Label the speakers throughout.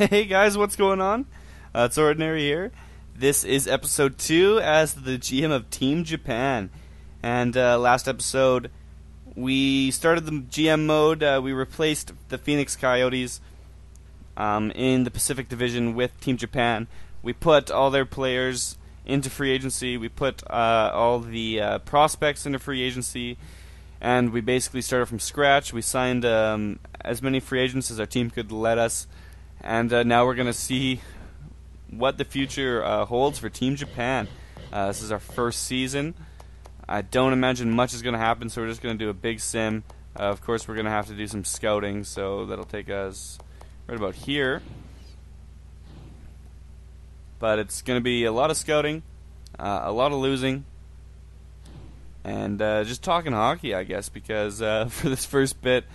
Speaker 1: Hey guys, what's going on? It's Ordinary here. This is episode 2 as the GM of Team Japan. And last episode, we started the GM mode. We replaced the Phoenix Coyotes in the Pacific Division with Team Japan. We put all their players into free agency. We put all the prospects into free agency. And we basically started from scratch. We signed as many free agents as our team could let us. And now we're going to see what the future holds for Team Japan. This is our first season. I don't imagine much is going to happen, so we're just going to do a big sim. Of course, we're going to have to do some scouting, so that'll take us right about here. But it's going to be a lot of scouting, a lot of losing, and just talking hockey, I guess, because for this first bit,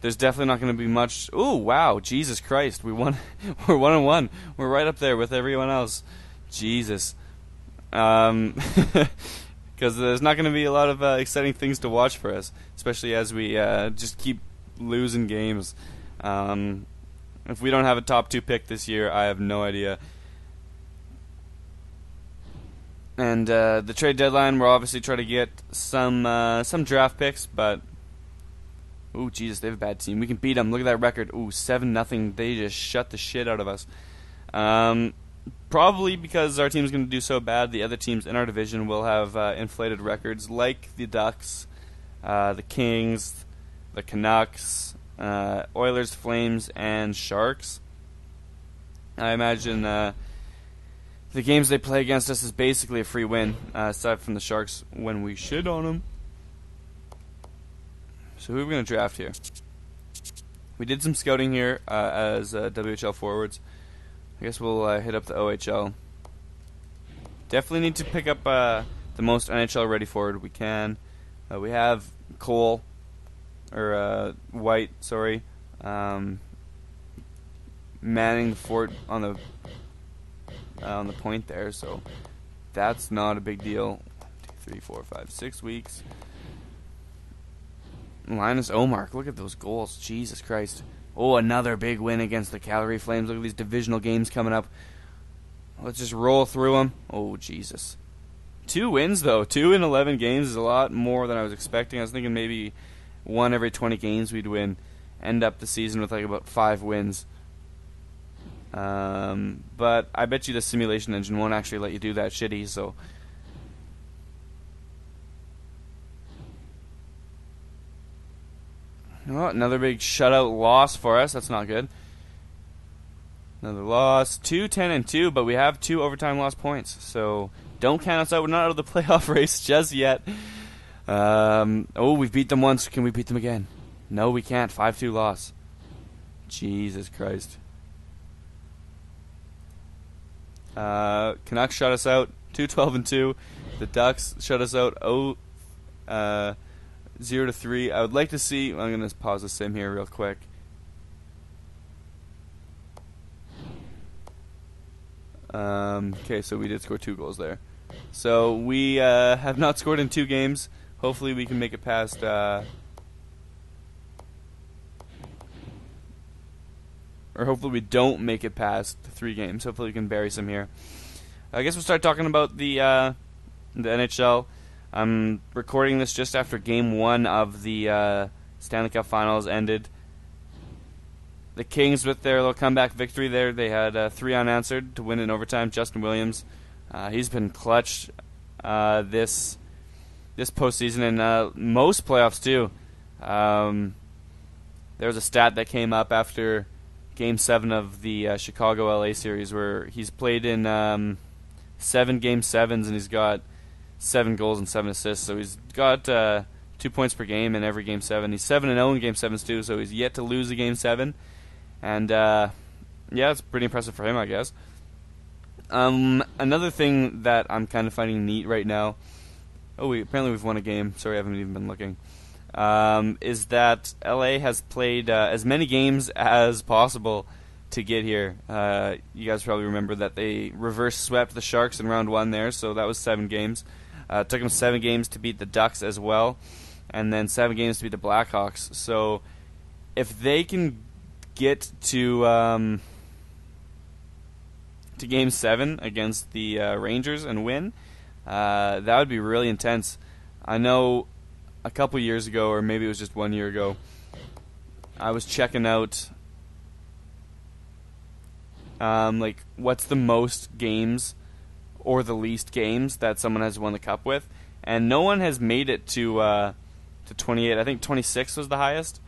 Speaker 1: there's definitely not going to be much. Ooh, wow, Jesus Christ, we won. We're 1-1. We're right up there with everyone else. Jesus. Because there's not going to be a lot of exciting things to watch for us, especially as we just keep losing games. If we don't have a top 2 pick this year, I have no idea. And the trade deadline, we'll obviously try to get some draft picks, but ooh, Jesus, they have a bad team. We can beat them. Look at that record. Ooh, 7-0. They just shut the shit out of us. Probably because our team's going to do so bad, the other teams in our division will have inflated records, like the Ducks, the Kings, the Canucks, Oilers, Flames, and Sharks. I imagine the games they play against us is basically a free win, aside from the Sharks when we shit on them. So who are we going to draft here? We did some scouting here as WHL forwards. I guess we'll hit up the OHL. Definitely need to pick up the most NHL ready forward we can. We have Cole, or White, sorry, manning the fort on the point there, so that's not a big deal. 1, 2, 3, 4, 5, 6 weeks. Linus Omark, look at those goals. Jesus Christ. Oh, another big win against the Calgary Flames. Look at these divisional games coming up. Let's just roll through them. Oh, Jesus. 2 wins, though. 2 in 11 games is a lot more than I was expecting. I was thinking maybe 1 every 20 games we'd win. End up the season with like about 5 wins. But I bet you the simulation engine won't actually let you do that shitty, so oh, another big shutout loss for us. That's not good. Another loss. 2-10-2, but we have 2 overtime loss points. So don't count us out. We're not out of the playoff race just yet. Oh, we've beat them once. Can we beat them again? No, we can't. 5-2 loss. Jesus Christ. Canucks shut us out. 2-12-2. The Ducks shut us out. 0-3. I would like to see. I'm going to pause the sim here real quick. Okay, so we did score 2 goals there. So we have not scored in 2 games. Hopefully we can make it past. Or hopefully we don't make it past 3 games. Hopefully we can bury some here. I guess we'll start talking about the NHL. I'm recording this just after Game 1 of the Stanley Cup Finals ended. The Kings with their little comeback victory there. They had 3 unanswered to win in overtime. Justin Williams, he's been clutch this postseason and most playoffs too. There was a stat that came up after Game 7 of the Chicago-LA series where he's played in 7 Game 7s and he's got 7 goals and 7 assists, so he's got 2 points per game in every Game 7. He's 7-0 in Game 7s too, so he's yet to lose a Game 7. And yeah, it's pretty impressive for him, I guess. Another thing that I'm kind of finding neat right now. Oh, apparently we've won a game. Sorry, I haven't even been looking. Is that LA has played as many games as possible to get here. You guys probably remember that they reverse swept the Sharks in round 1 there, so that was 7 games. It took them 7 games to beat the Ducks as well, and then 7 games to beat the Blackhawks. So if they can get to to Game 7 against the Rangers and win, that would be really intense. I know a couple years ago, or maybe it was just 1 year ago, I was checking out like what's the most games or the least games that someone has won the cup with, and no one has made it to 28. I think 26 was the highest.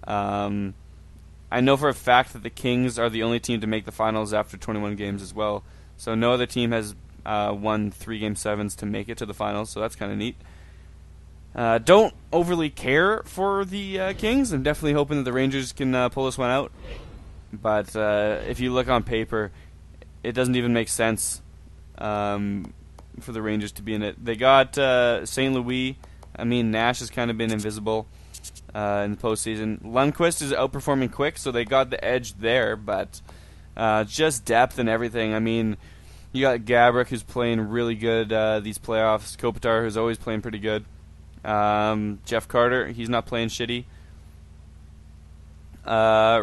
Speaker 1: I know for a fact that the Kings are the only team to make the finals after 21 games as well. So no other team has won 3 Game 7s to make it to the finals, so that's kind of neat. Don't overly care for the Kings. I'm definitely hoping that the Rangers can pull this one out. But if you look on paper, it doesn't even make sense for the Rangers to be in it. They got St. Louis. I mean, Nash has kind of been invisible in the postseason. Lundqvist is outperforming Quick, so they got the edge there, but just depth and everything. I mean, you got Gabrick, who's playing really good these playoffs. Kopitar, who's always playing pretty good. Jeff Carter, he's not playing shitty.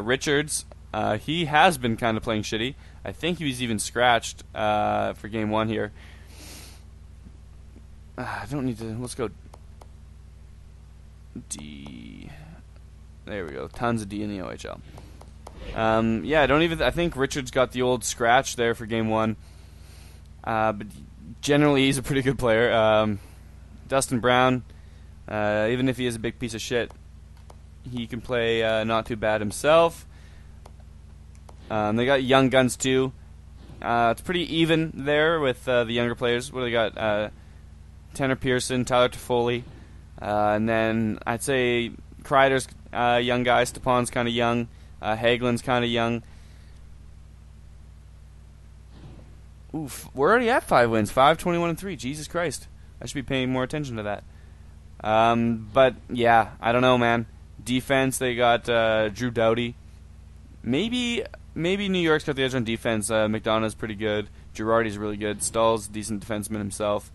Speaker 1: Richards, he has been kind of playing shitty. I think he was even scratched for Game 1 here. I don't need to... Let's go... D. There we go. Tons of D in the OHL. Yeah, I think Richards got the old scratch there for Game 1. But generally, he's a pretty good player. Dustin Brown, even if he is a big piece of shit, he can play not too bad himself. They got young guns too. It's pretty even there with the younger players. What do they got? Tanner Pearson, Tyler Toffoli. And then I'd say Kreider's young guy. Stepan's kind of young. Hagelin's kind of young. Oof, we're already at 5 wins. 5, 21, and 3. Jesus Christ. I should be paying more attention to that. But, yeah, I don't know, man. Defense, they got Drew Doughty. Maybe New York's got the edge on defense. McDonough's pretty good. Girardi's really good. Stahl's a decent defenseman himself.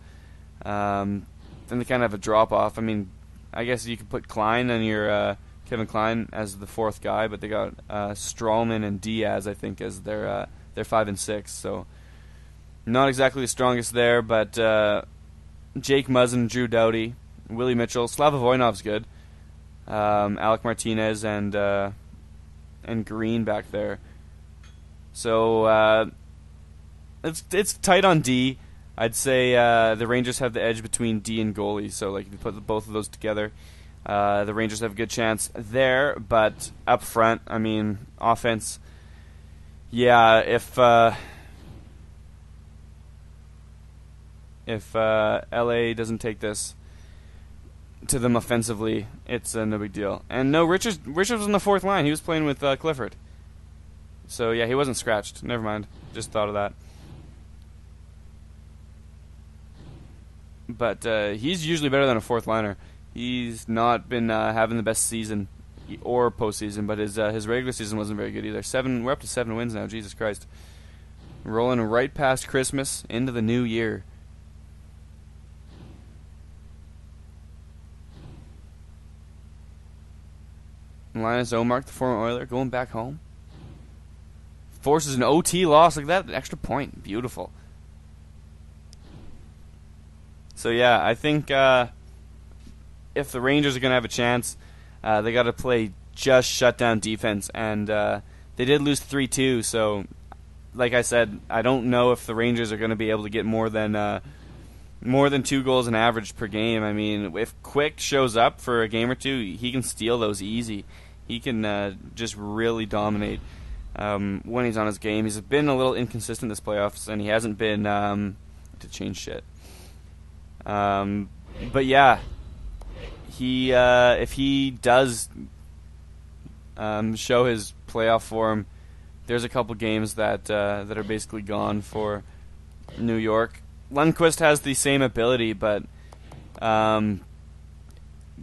Speaker 1: Then they kind of have a drop-off. I mean, I guess you could put Klein on your Kevin Klein as the fourth guy, but they got Strawman and Diaz, I think, as their 5 and 6. So not exactly the strongest there, but Jake Muzzin, Drew Doughty, Willie Mitchell, Slava Voinov's good. Alec Martinez and Green back there. So it's tight on D. I'd say the Rangers have the edge between D and goalie. So like if you put both of those together, the Rangers have a good chance there. But up front, I mean, offense. Yeah, if LA doesn't take this to them offensively, it's no big deal. And no, Richards was on the fourth line. He was playing with Clifford. So yeah, he wasn't scratched. Never mind. Just thought of that. But he's usually better than a fourth liner. He's not been having the best season or postseason, but his regular season wasn't very good either. We're up to 7 wins now. Jesus Christ, rolling right past Christmas into the new year. Linus Omark, the former Oiler, going back home. Forces an OT loss like that, an extra point. Beautiful. So yeah, I think if the Rangers are going to have a chance, they got to play just shutdown defense, and they did lose 3-2. So, like I said, I don't know if the Rangers are going to be able to get more than 2 goals an average per game. I mean, if Quick shows up for a game or two, he can steal those easy. He can just really dominate when he's on his game. He's been a little inconsistent this playoffs, and he hasn't been to change shit. But yeah, he if he does show his playoff form, there's a couple games that are basically gone for New York. Lundqvist has the same ability, but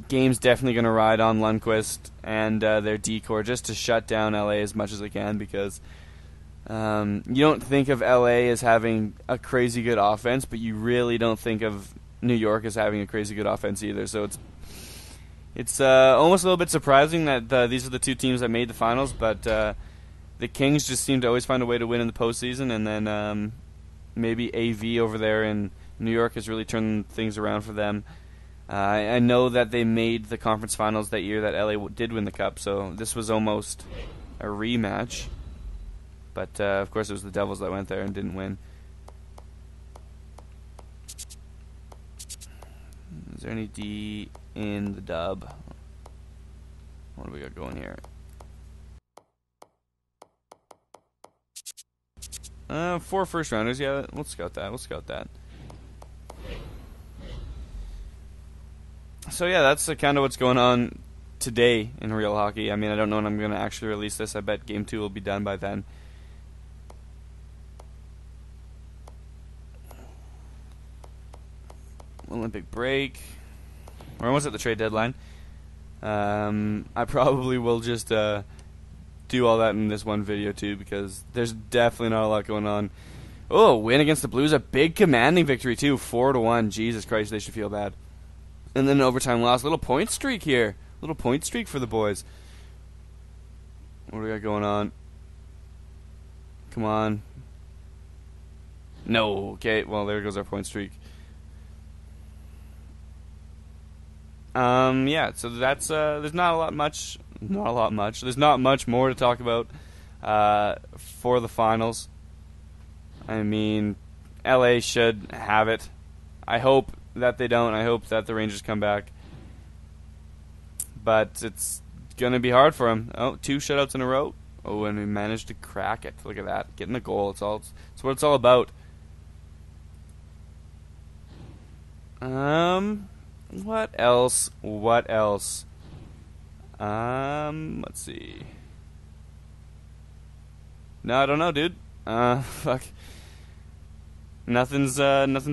Speaker 1: game's definitely going to ride on Lundqvist and their D-core just to shut down LA as much as they can, because you don't think of LA as having a crazy good offense, but you really don't think of New York as having a crazy good offense either. So it's almost a little bit surprising that these are the two teams that made the finals, but the Kings just seem to always find a way to win in the postseason, and then maybe AV over there in New York has really turned things around for them. I know that they made the conference finals that year that LA did win the cup, so this was almost a rematch. But, of course, it was the Devils that went there and didn't win. Is there any D in the dub? What do we got going here? 4 first rounders. Yeah, let's scout that. So yeah, that's kind of what's going on today in real hockey. I mean, I don't know when I'm going to actually release this. I bet Game 2 will be done by then. Olympic break. We're almost at the trade deadline. I probably will just do all that in this one video too, because there's definitely not a lot going on. Oh, win against the Blues, a big commanding victory too, 4-1. Jesus Christ, they should feel bad. And then an overtime loss. Little point streak here. Little point streak for the boys. What do we got going on? Come on. No. Okay, well, there goes our point streak. Yeah, so that's, there's not a lot much. There's not much more to talk about for the finals. I mean, LA should have it. I hope that they don't. I hope that the Rangers come back. But it's going to be hard for them. Oh, 2 shutouts in a row. Oh, and we managed to crack it. Look at that. Getting the goal. It's what it's all about. What else? Let's see. No, I don't know, dude. Fuck. Nothing's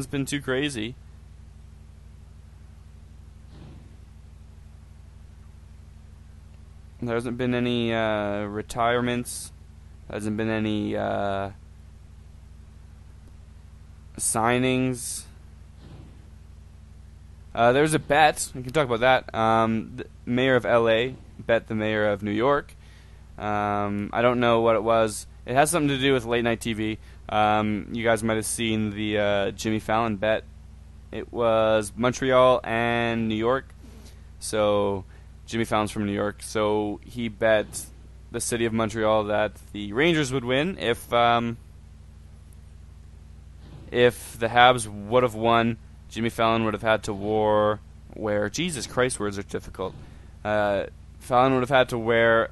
Speaker 1: been too crazy. There hasn't been any retirements. There hasn't been any signings. There was a bet. We can talk about that. The mayor of LA bet the mayor of New York. I don't know what it was. It has something to do with late night TV. You guys might have seen the Jimmy Fallon bet. It was Montreal and New York. So Jimmy Fallon's from New York. So he bet the city of Montreal that the Rangers would win if the Habs would have won. Jimmy Fallon would have had to wear Jesus Christ, words are difficult. Fallon would have had to wear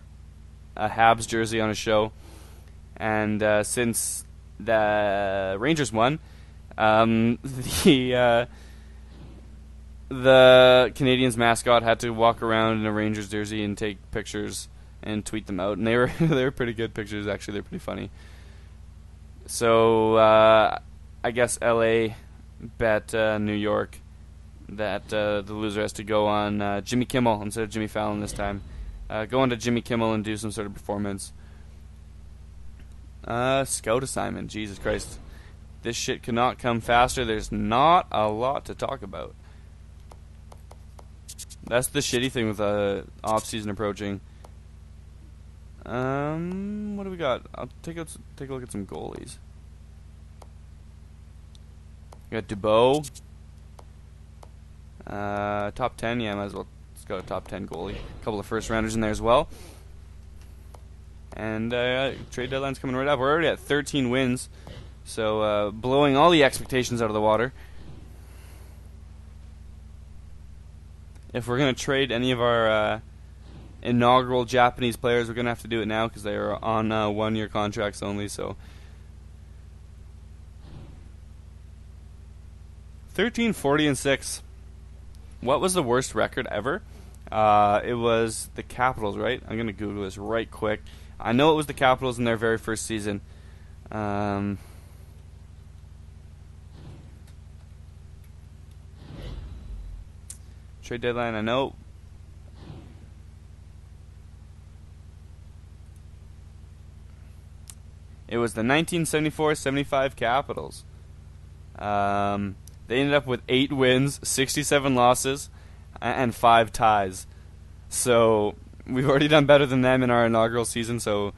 Speaker 1: a Habs jersey on a show, and since the Rangers won, the Canadiens mascot had to walk around in a Rangers jersey and take pictures and tweet them out, and they were pretty good pictures. Actually, they're pretty funny. So I guess LA bet New York that the loser has to go on Jimmy Kimmel instead of Jimmy Fallon this time. Go on to Jimmy Kimmel and do some sort of performance. Scout assignment. Jesus Christ. This shit cannot come faster. There's not a lot to talk about. That's the shitty thing with off-season approaching. What do we got? I'll take a look at some goalies. We got Dubois. Top 10, yeah, might as well. Let's go to top 10 goalie. A couple of first rounders in there as well. And trade deadline's coming right up. We're already at 13 wins, so blowing all the expectations out of the water. If we're going to trade any of our inaugural Japanese players, we're going to have to do it now because they are on 1-year contracts only, so 13, 40, and 6. What was the worst record ever? It was the Capitals, right? I'm going to Google this right quick. I know it was the Capitals in their very first season. Trade deadline, I know. It was the 1974-75 Capitals. They ended up with 8 wins, 67 losses, and 5 ties. So we've already done better than them in our inaugural season. So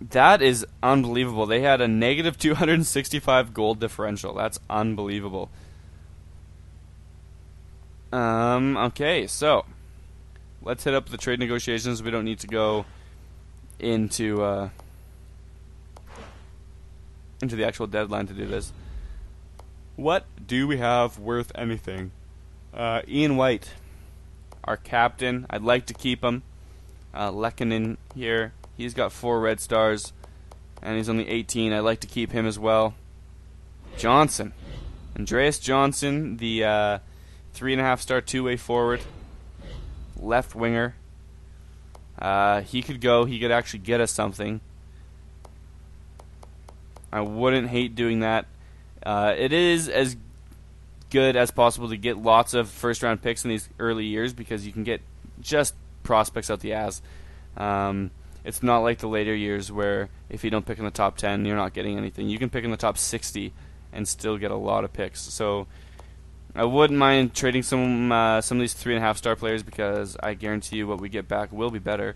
Speaker 1: That is unbelievable. They had a negative 265 goal differential. That's unbelievable. Okay, so let's hit up the trade negotiations. We don't need to go into the actual deadline to do this. What do we have worth anything? Ian White, our captain. I'd like to keep him. Lehkonen here. He's got 4 red stars, and he's only 18. I'd like to keep him as well. Johnson. Andreas Johnson, the 3.5-star two-way forward. Left winger. He could go. He could actually get us something. I wouldn't hate doing that. It is as good as possible to get lots of first-round picks in these early years because you can get just prospects out the ass. It's not like the later years where if you don't pick in the top 10, you're not getting anything. You can pick in the top 60 and still get a lot of picks. So I wouldn't mind trading some of these 3.5-star players because I guarantee you what we get back will be better.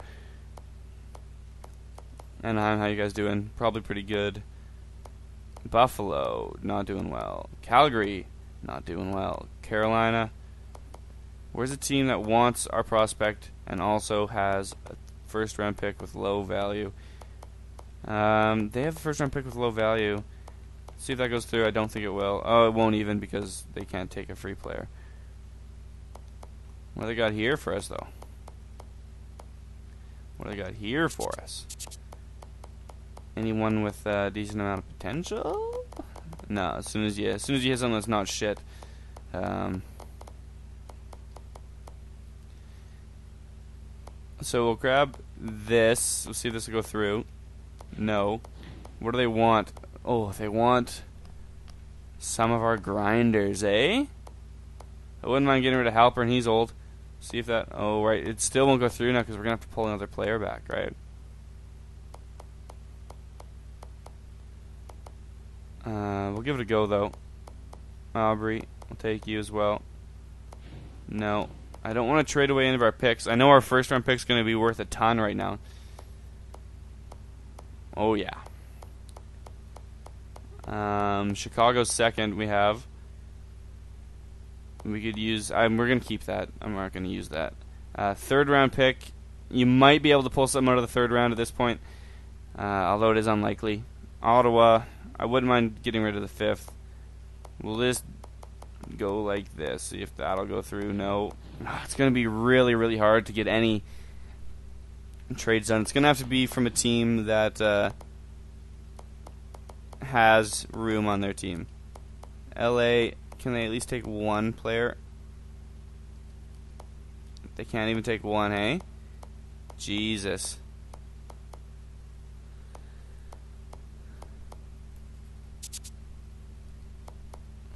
Speaker 1: Anaheim, how you guys doing? Probably pretty good. Buffalo, not doing well. Calgary, not doing well. Carolina, where's a team that wants our prospect and also has a first-round pick with low value? They have a first-round pick with low value. See if that goes through. I don't think it will. Oh, it won't even because they can't take a free player. What do they got here for us, though? What do they got here for us? Anyone with a decent amount of potential? No. As soon as you hit something that's not shit. So we'll grab this. We'll see if this will go through. No. What do they want? Oh, they want some of our grinders, eh? I wouldn't mind getting rid of Halpern. He's old. See if that... Oh, right. It still won't go through now because we're going to have to pull another player back, right? We'll give it a go, though. Aubrey, I'll take you as well. No. I don't want to trade away any of our picks. I know our first-round pick's going to be worth a ton right now. Oh, yeah. Chicago's second we have. We could use... we're going to keep that. I'm not going to use that. Third-round pick. You might be able to pull something out of the third round at this point. Although it is unlikely. Ottawa... I wouldn't mind getting rid of the fifth. We'll just go like this. See if that'll go through. No. It's going to be really, really hard to get any trades done. It's going to have to be from a team that has room on their team. LA, can they at least take one player? They can't even take one, hey? Jesus.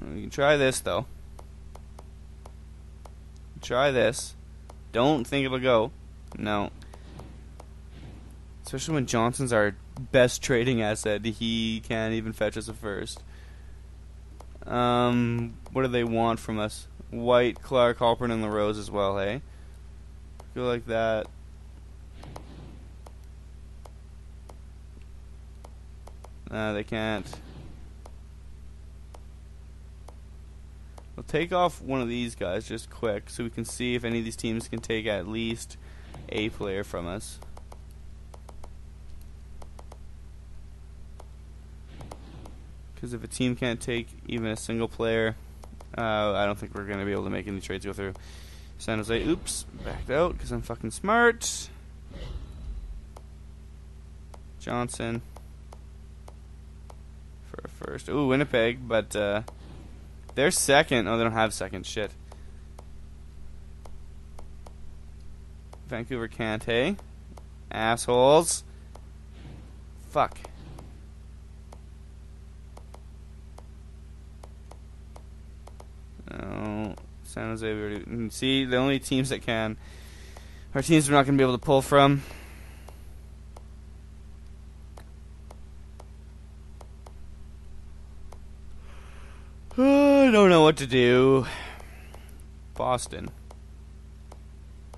Speaker 1: We can try this, though. Try this. Don't think it'll go. No. Especially when Johnson's our best trading asset. He can't even fetch us a first. What do they want from us? White, Clark, Halpern, and LaRose as well, hey? Go like that. They can't. We'll take off one of these guys just quick so we can see if any of these teams can take at least a player from us. Because if a team can't take even a single player, I don't think we're going to be able to make any trades go through. San Jose, oops, backed out because I'm fucking smart. Johnson for a first. Ooh, Winnipeg, but they're second. Oh, they don't have second. Shit. Vancouver can't, hey? Assholes. Fuck. No. San Jose, we already... See, the only teams that can... Our teams we're not going to be able to pull from. I don't know what to do. Boston.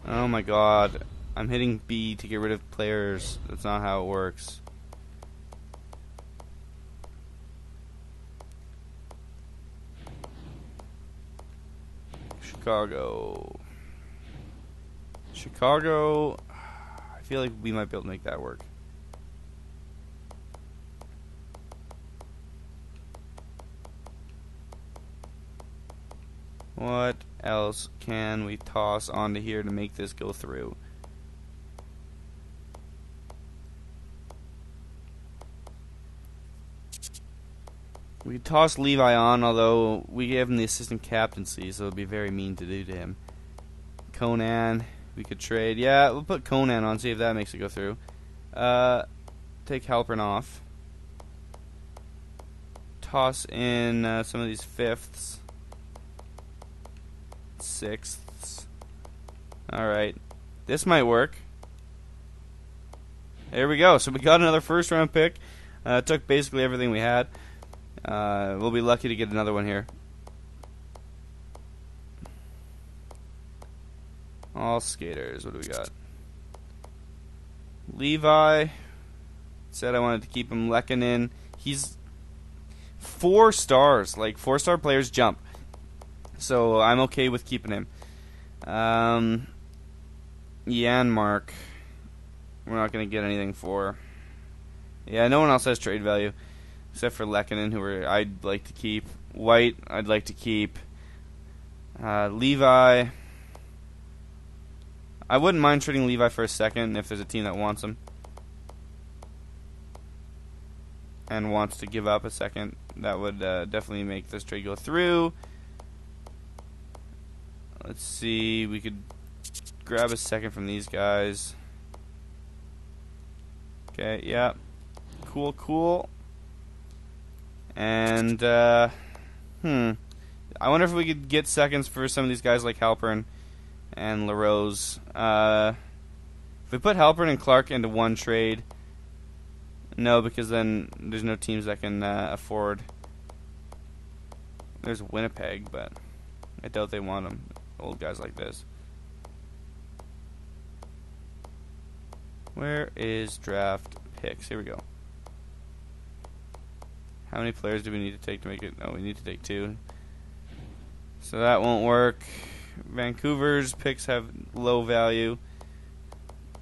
Speaker 1: Oh my god. I'm hitting B to get rid of players. That's not how it works. Chicago. Chicago, I feel like we might be able to make that work. What else can we toss onto here to make this go through? We could toss Levi on, although we gave him the assistant captaincy, so it would be very mean to do to him. Conan, we could trade. Yeah, we'll put Conan on, see if that makes it go through. Take Halpern off. Toss in some of these fifths. Sixths. Alright. This might work. There we go. So we got another first round pick. Took basically everything we had. We'll be lucky to get another one here. All skaters. What do we got? Levi. Said I wanted to keep him. Lekanen. He's 4 stars. Like 4-star players jump. So I'm okay with keeping him. Janmark. We're not going to get anything for. Yeah, no one else has trade value. Except for Lekanen, who I'd like to keep. White, I'd like to keep. Levi. I wouldn't mind trading Levi for a second if there's a team that wants him. And wants to give up a second. That would definitely make this trade go through. Let's see. We could grab a second from these guys. Okay, yeah. Cool, cool. And, I wonder if we could get seconds for some of these guys like Halpern and LaRose. If we put Halpern and Clark into one trade, no, because then there's no teams that can afford. There's Winnipeg, but I doubt they want them. Old guys like this. Where is draft picks? Here we go. How many players do we need to take to make it? No, we need to take 2. So that won't work. Vancouver's picks have low value,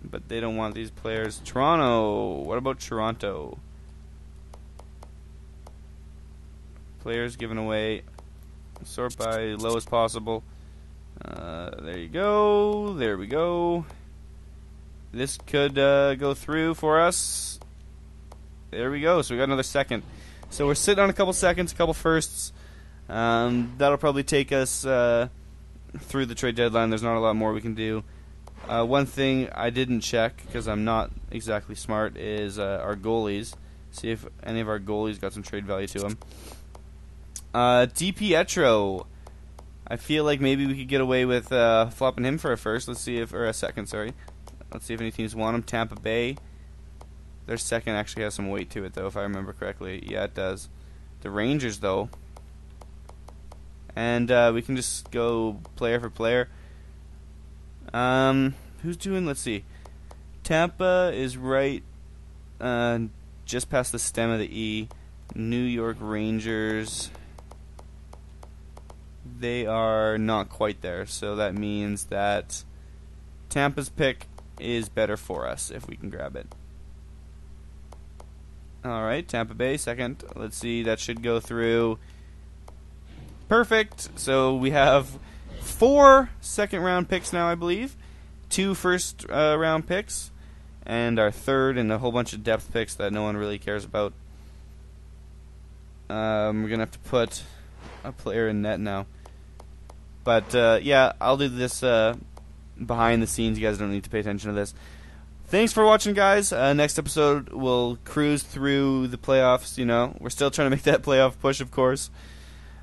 Speaker 1: but they don't want these players. Toronto. What about Toronto? Players given away. Sort by lowest possible. There you go. There we go. This could go through for us. There we go. So we got another second. So we're sitting on a couple seconds, a couple firsts. That'll probably take us through the trade deadline. There's not a lot more we can do. One thing I didn't check, because I'm not exactly smart, is our goalies. See if any of our goalies got some trade value to them. DiPietro. I feel like maybe we could get away with flopping him for a first. Let's see if, or a second, sorry. Let's see if any teams want him. Tampa Bay. Their second actually has some weight to it, though, if I remember correctly. Yeah, it does. The Rangers, though. And we can just go player for player. Who's doing? Let's see. Tampa is right just past the stem of the E. New York Rangers. They are not quite there, so that means that Tampa's pick is better for us if we can grab it. Alright, Tampa Bay, second. Let's see, that should go through. Perfect. So we have 4 second-round picks now, I believe. 2 first-round picks. And our third and a whole bunch of depth picks that no one really cares about. We're going to have to put a player in net now. But, yeah, I'll do this behind the scenes. You guys don't need to pay attention to this. Thanks for watching, guys. Next episode, we'll cruise through the playoffs, you know. We're still trying to make that playoff push, of course.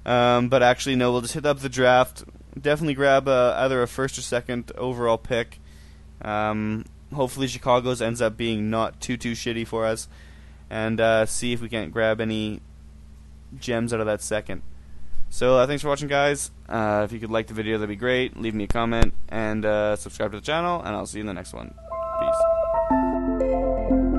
Speaker 1: But actually, no, we'll just hit up the draft. Definitely grab either a first or second overall pick. Hopefully Chicago's ends up being not too shitty for us. And see if we can't grab any gems out of that second. So thanks for watching, guys. If you could like the video, that'd be great. Leave me a comment and subscribe to the channel, and I'll see you in the next one. Peace.